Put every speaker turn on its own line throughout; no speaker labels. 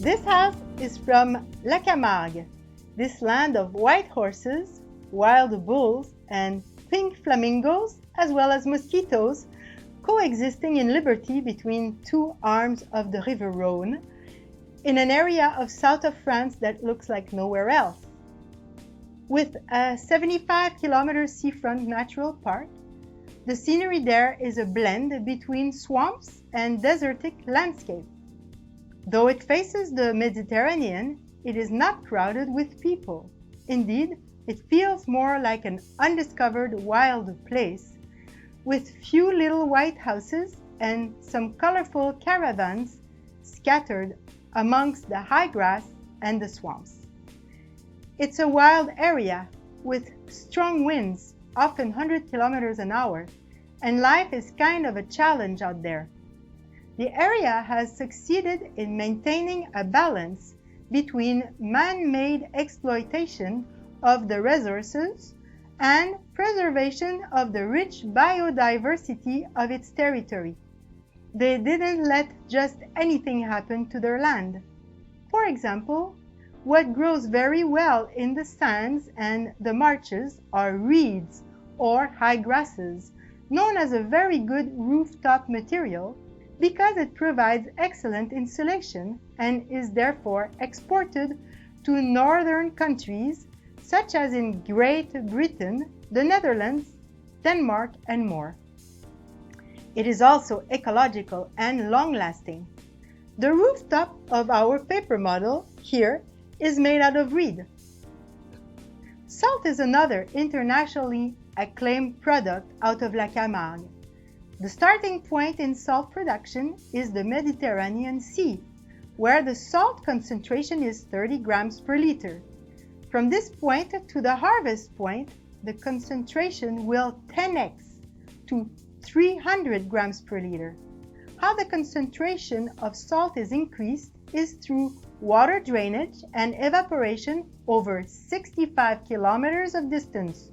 This house is from La Camargue, this land of white horses, wild bulls, and pink flamingos, as well as mosquitoes, coexisting in liberty between two arms of the river Rhône, in an area of south of France that looks like nowhere else. With a 75-kilometer seafront natural park, the scenery there is a blend between swamps and desertic landscape. Though it faces the Mediterranean, it is not crowded with people. Indeed, it feels more like an undiscovered wild place, with few little white houses and some colorful caravans scattered amongst the high grass and the swamps. It's a wild area with strong winds, often 100 kilometers an hour, and life is kind of a challenge out there. The area has succeeded in maintaining a balance between man-made exploitation of the resources and preservation of the rich biodiversity of its territory. They didn't let just anything happen to their land. For example, what grows very well in the sands and the marshes are reeds or high grasses, known as a very good rooftop material because it provides excellent insulation and is therefore exported to northern countries such as in Great Britain, the Netherlands, Denmark, and more. It is also ecological and long-lasting. The rooftop of our paper model here is made out of reed. Salt is another internationally acclaimed product out of La Camargue. The starting point in salt production is the Mediterranean Sea, where the salt concentration is 30 grams per liter. From this point to the harvest point, the concentration will 10x to 300 grams per liter. How the concentration of salt is increased is through water drainage and evaporation over 65 kilometers of distance,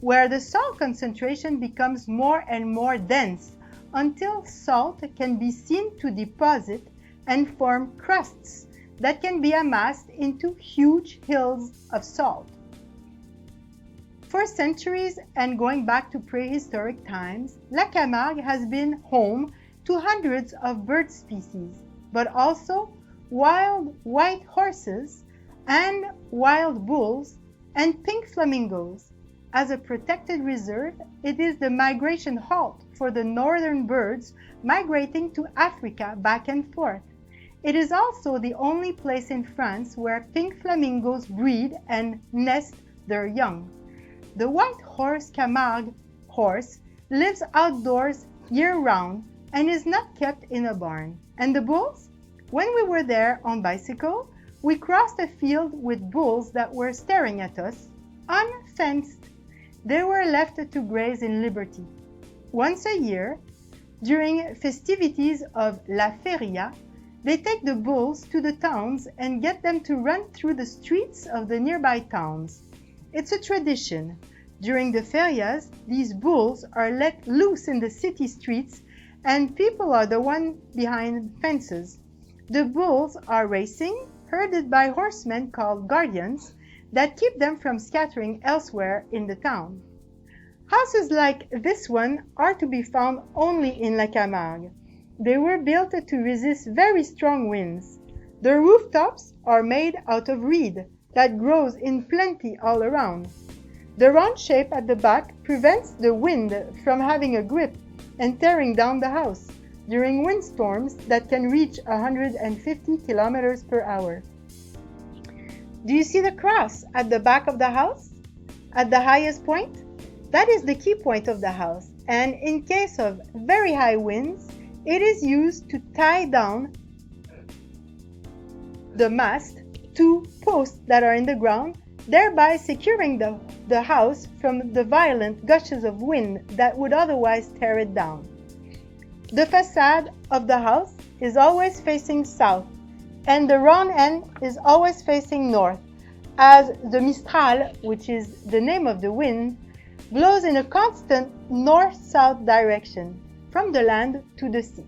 where the salt concentration becomes more and more dense until salt can be seen to deposit and form crusts that can be amassed into huge hills of salt. For centuries and going back to prehistoric times, La Camargue has been home to hundreds of bird species, but also wild white horses and wild bulls and pink flamingos. As a protected reserve, it is the migration halt for the northern birds migrating to Africa back and forth. It is also the only place in France where pink flamingos breed and nest their young. The white horse Camargue horse lives outdoors year-round and is not kept in a barn. And the bulls? When we were there on bicycle, we crossed a field with bulls that were staring at us, unfenced. They were left to graze in liberty. Once a year, during festivities of La Feria, they take the bulls to the towns and get them to run through the streets of the nearby towns. It's a tradition. During the ferias, these bulls are let loose in the city streets and people are the ones behind fences. The bulls are racing, herded by horsemen called guardians that keep them from scattering elsewhere in the town. Houses like this one are to be found only in La Camargue. They were built to resist very strong winds. The rooftops are made out of reed that grows in plenty all around. The round shape at the back prevents the wind from having a grip and tearing down the house during windstorms that can reach 150 kilometers per hour. Do you see the cross at the back of the house? At the highest point? That is the key point of the house, and in case of very high winds, it is used to tie down the mast to posts that are in the ground, thereby securing the house from the violent gushes of wind that would otherwise tear it down. The facade of the house is always facing south, and the round end is always facing north, as the Mistral, which is the name of the wind, blows in a constant north-south direction, from the land to the sea.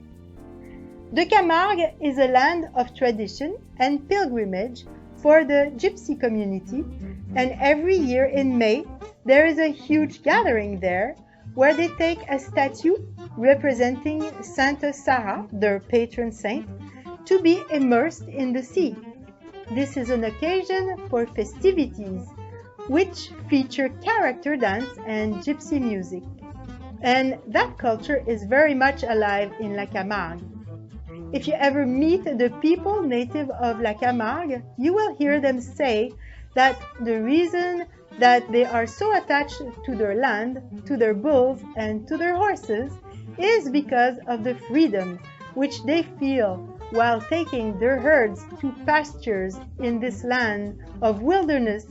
The Camargue is a land of tradition and pilgrimage for the Gypsy community, and every year in May there is a huge gathering there where they take a statue representing Sainte Sarah, their patron saint, to be immersed in the sea. This is an occasion for festivities which feature character dance and gypsy music. And that culture is very much alive in La Camargue. If you ever meet the people native of La Camargue, you will hear them say that the reason that they are so attached to their land, to their bulls, and to their horses is because of the freedom which they feel while taking their herds to pastures in this land of wilderness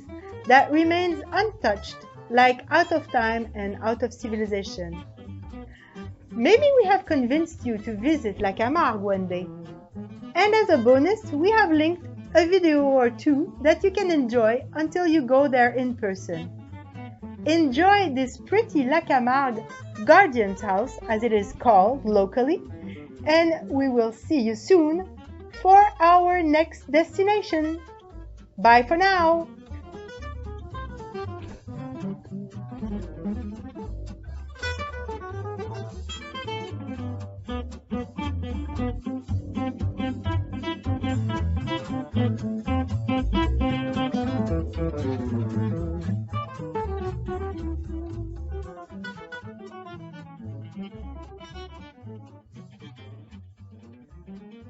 that remains untouched, like out of time and out of civilization. Maybe we have convinced you to visit La Camargue one day. And as a bonus, we have linked a video or two that you can enjoy until you go there in person. Enjoy this pretty La Camargue Guardian's House, as it is called locally, and we will see you soon for our next destination. Bye for now!